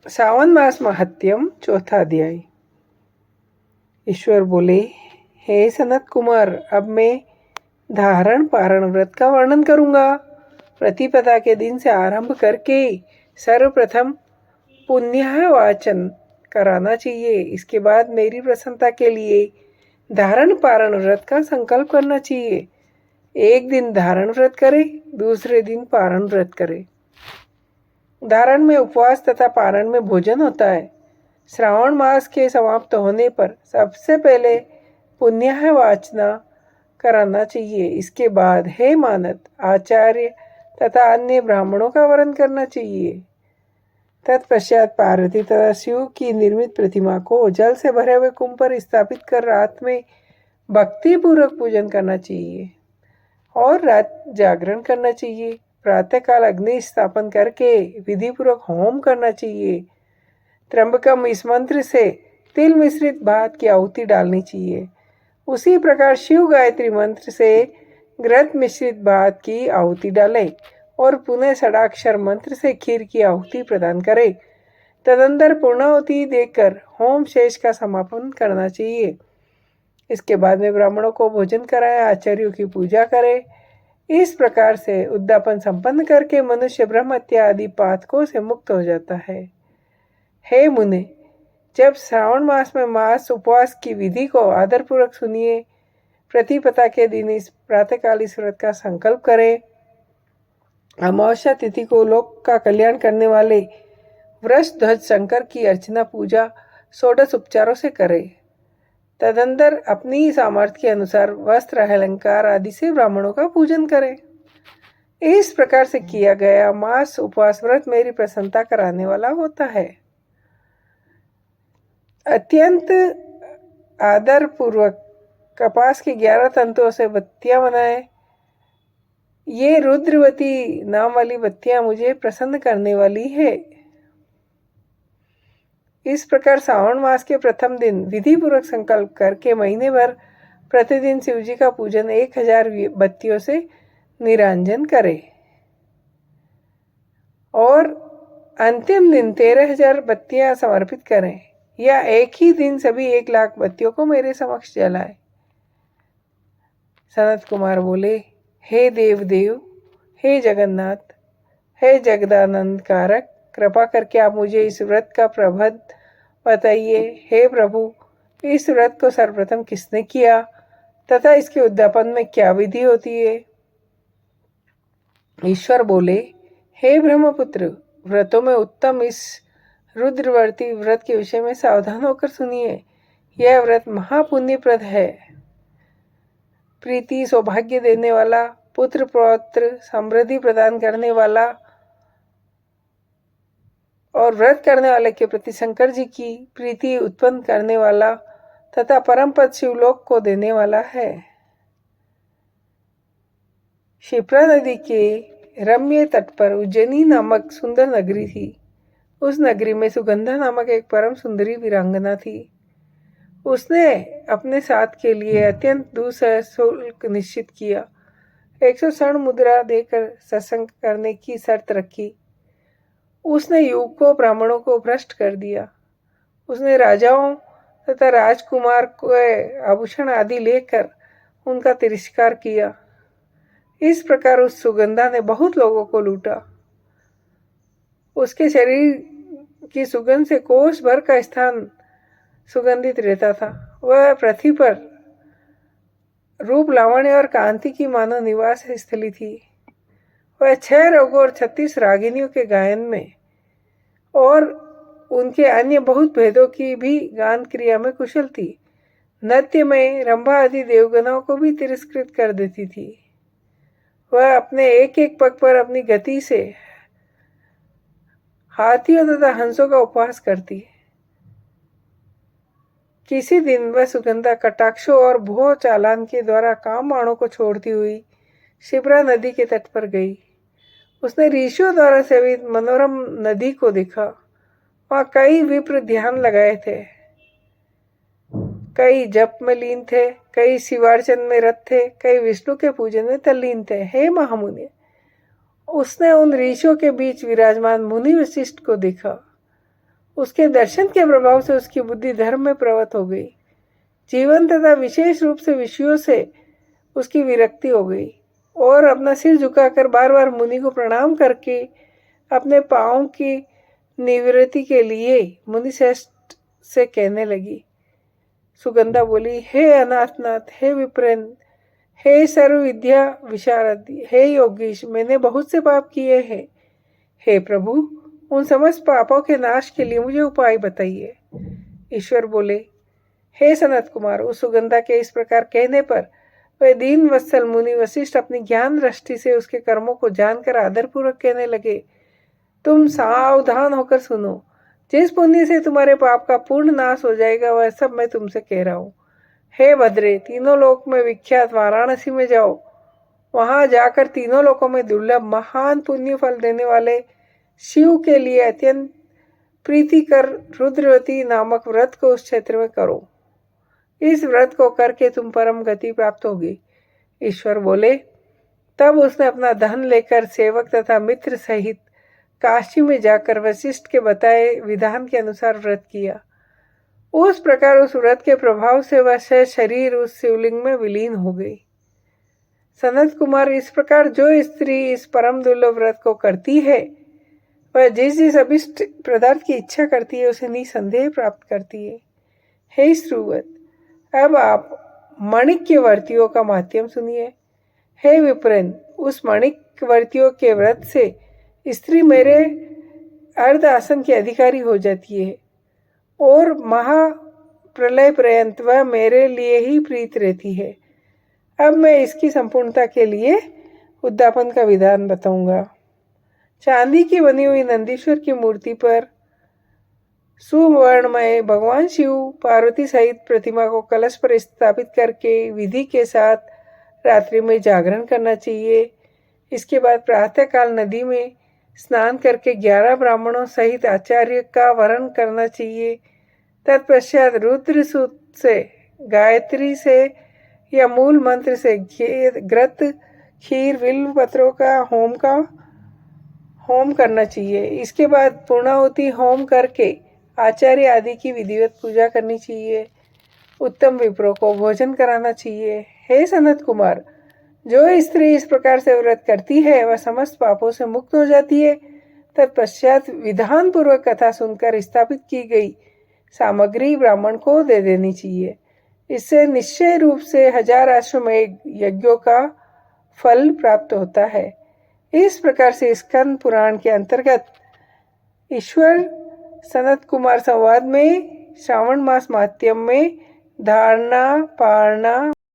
सावन मास महत्यम चौथा अध्याय। ईश्वर बोले, हे सनत कुमार, अब मैं धारण पारण व्रत का वर्णन करूंगा। प्रतिपदा के दिन से आरंभ करके सर्वप्रथम पुण्य वाचन कराना चाहिए। इसके बाद मेरी प्रसन्नता के लिए धारण पारण व्रत का संकल्प करना चाहिए। एक दिन धारण व्रत करे, दूसरे दिन पारण व्रत करे। धारण में उपवास तथा पारण में भोजन होता है। श्रावण मास के समाप्त होने पर सबसे पहले पुण्य वाचना कराना चाहिए। इसके बाद हे मानत, आचार्य तथा अन्य ब्राह्मणों का वरण करना चाहिए। तत्पश्चात पार्वती तथा शिव की निर्मित प्रतिमा को जल से भरे हुए कुंभ पर स्थापित कर रात में भक्ति पूर्वक पूजन करना चाहिए और रात जागरण करना चाहिए। प्रातःकाल अग्नि स्थापन करके विधि पूर्वक होम करना चाहिए। त्र्यंबकम इस मंत्र से तिल मिश्रित भात की आहुति डालनी चाहिए। उसी प्रकार शिव गायत्री मंत्र से घृत मिश्रित भात की आहुति डालें और पुनः षडाक्षर मंत्र से खीर की आहुति प्रदान करें। तदंतर पूर्णाहुति देकर होम शेष का समापन करना चाहिए। इसके बाद में ब्राह्मणों को भोजन कराएं, आचार्यों की पूजा करें। इस प्रकार से उद्यापन संपन्न करके मनुष्य ब्रह्म हत्या आदि पातकों से मुक्त हो जाता है। हे मुने, जब श्रावण मास में मास उपवास की विधि को आदरपूर्वक सुनिए। प्रतिपदा के दिन इस प्रातःकाल इस व्रत का संकल्प करें। अमावस्या तिथि को लोक का कल्याण करने वाले वृष ध्वज शंकर की अर्चना पूजा 16 उपचारों से करें। तदंतर अपनी सामर्थ्य के अनुसार वस्त्र अलंकार आदि से ब्राह्मणों का पूजन करें। इस प्रकार से किया गया मास उपवास व्रत मेरी प्रसन्नता कराने वाला होता है। अत्यंत आदर पूर्वक कपास के 11 तंतुओं से बत्तियां बनाए। ये रुद्रवती नाम वाली बत्तियां मुझे प्रसन्न करने वाली है। इस प्रकार श्रावण मास के प्रथम दिन विधि पूर्वक संकल्प करके महीने भर प्रतिदिन शिवजी का पूजन 1000 बत्तियों से निरांजन करें और अंतिम दिन 13,000 बत्तियां समर्पित करें, या एक ही दिन सभी 1 लाख बत्तियों को मेरे समक्ष जलाए। सनत कुमार बोले, हे देव, हे जगन्नाथ, हे जगदानंद कारक, कृपा करके आप मुझे इस व्रत का प्रबंध बताइए। हे प्रभु, इस व्रत को सर्वप्रथम किसने किया तथा इसके उद्यापन में क्या विधि होती है? ईश्वर बोले, हे ब्रह्मपुत्र, व्रतों में उत्तम इस रुद्रवर्ती व्रत के विषय में सावधान होकर सुनिए। यह व्रत महापुण्यप्रद है। प्रीति, सौभाग्य देने वाला, पुत्र पौत्र समृद्धि प्रदान करने वाला और व्रत करने वाले के प्रति शंकर जी की प्रीति उत्पन्न करने वाला तथा परम पद शिवलोक को देने वाला है। क्षिप्रा नदी के रम्य तट पर उज्जैनी नामक सुंदर नगरी थी। उस नगरी में सुगंधा नामक एक परम सुंदरी वीरांगना थी। उसने अपने साथ के लिए अत्यंत दूसरा शुल्क निश्चित किया। 100 स्वर्ण मुद्रा देकर सत्संग करने की शर्त रखी। उसने युवकों ब्राह्मणों को भ्रष्ट कर दिया। उसने राजाओं तथा राजकुमार को आभूषण आदि लेकर उनका तिरस्कार किया। इस प्रकार उस सुगंधा ने बहुत लोगों को लूटा। उसके शरीर की सुगंध से कोस भर का स्थान सुगंधित रहता था। वह पृथ्वी पर रूप, लावण्य और कांति की मानव निवास स्थली थी। वह 6 रोगों और 36 रागिनियों के गायन में और उनके अन्य बहुत भेदों की भी गान क्रिया में कुशल थी। नृत्य में रंभा आदि देवगणों को भी तिरस्कृत कर देती थी। वह अपने एक एक पग पर अपनी गति से हाथियों तथा हंसों का उपहास करती। किसी दिन वह सुगंधा कटाक्षों और भू चालान के द्वारा कामबाणों को छोड़ती हुई क्षिप्रा नदी के तट पर गई। उसने ऋषियों द्वारा सेवित मनोरम नदी को देखा। वहां कई विप्र ध्यान लगाए थे, कई जप में लीन थे, कई शिवार्चन में रत थे, कई विष्णु के पूजन में तल्लीन थे। हे महामुनि, उसने उन ऋषियों के बीच विराजमान मुनि वशिष्ठ को देखा। उसके दर्शन के प्रभाव से उसकी बुद्धि धर्म में प्रवृत्त हो गई। जीवन तथा विशेष रूप से विषयों से उसकी विरक्ति हो गई और अपना सिर झुकाकर बार बार मुनि को प्रणाम करके अपने पांवों की निवृत्ति के लिए मुनि श्रेष्ठ से कहने लगी। सुगंधा बोली, हे अनाथनाथ, हे विप्रेंद्र, हे सर्व विद्या विशारद, हे योगीश, मैंने बहुत से पाप किए हैं। हे प्रभु, उन समस्त पापों के नाश के लिए मुझे उपाय बताइए। ईश्वर बोले, हे सनत कुमार, उस सुगंधा के इस प्रकार कहने पर वह दीन वत्सल मुनि वशिष्ठ अपनी ज्ञान दृष्टि से उसके कर्मों को जानकर आदरपूर्वक कहने लगे, तुम सावधान होकर सुनो। जिस पुण्य से तुम्हारे पाप का पूर्ण नाश हो जाएगा वह सब मैं तुमसे कह रहा हूँ। हे भद्रे, तीनों लोक में विख्यात वाराणसी में जाओ। वहां जाकर तीनों लोकों में दुर्लभ महान पुण्य फल देने वाले शिव के लिए अत्यंत प्रीतिकर रुद्रवती नामक व्रत को उस क्षेत्र में करो। इस व्रत को करके तुम परम गति प्राप्त होगी। ईश्वर बोले, तब उसने अपना धन लेकर सेवक तथा मित्र सहित काशी में जाकर वशिष्ठ के बताए विधान के अनुसार व्रत किया। उस प्रकार उस व्रत के प्रभाव से वह शरीर उस शिवलिंग में विलीन हो गई। सनत कुमार, इस प्रकार जो स्त्री इस परम दुर्लभ व्रत को करती है वह जिस जिस अभिष्ट पदार्थ की इच्छा करती है उसे निसंदेह प्राप्त करती है। हे श्रुवत, अब आप मणिक्य वर्तियों का माध्यम सुनिए। हे विप्रेंद्र, उस मणिक्य वर्तियों के व्रत से स्त्री मेरे अर्ध आसन की अधिकारी हो जाती है और महाप्रलय पर्यंत वह मेरे लिए ही प्रीत रहती है। अब मैं इसकी संपूर्णता के लिए उद्यापन का विधान बताऊंगा। चांदी की बनी हुई नंदीश्वर की मूर्ति पर सुवर्णमय भगवान शिव पार्वती सहित प्रतिमा को कलश पर स्थापित करके विधि के साथ रात्रि में जागरण करना चाहिए। इसके बाद प्रातःकाल नदी में स्नान करके 11 ब्राह्मणों सहित आचार्य का वरण करना चाहिए। तत्पश्चात रुद्र सूक्त से, गायत्री से या मूल मंत्र से घृत, खीर, बिल्व पत्रों का होम करना चाहिए। इसके बाद पूर्णाहुति होम करके आचार्य आदि की विधिवत पूजा करनी चाहिए। उत्तम विप्रों को भोजन कराना चाहिए। हे सनत कुमार, जो स्त्री इस प्रकार से व्रत करती है वह समस्त पापों से मुक्त हो जाती है। तत्पश्चात विधान पूर्वक कथा सुनकर स्थापित की गई सामग्री ब्राह्मण को दे देनी चाहिए। इससे निश्चय रूप से 1000 अश्वमेध यज्ञों का फल प्राप्त होता है। इस प्रकार से स्कंद पुराण के अंतर्गत ईश्वर सनत कुमार संवाद में श्रावण मास माध्यम में धारणा, पारणा,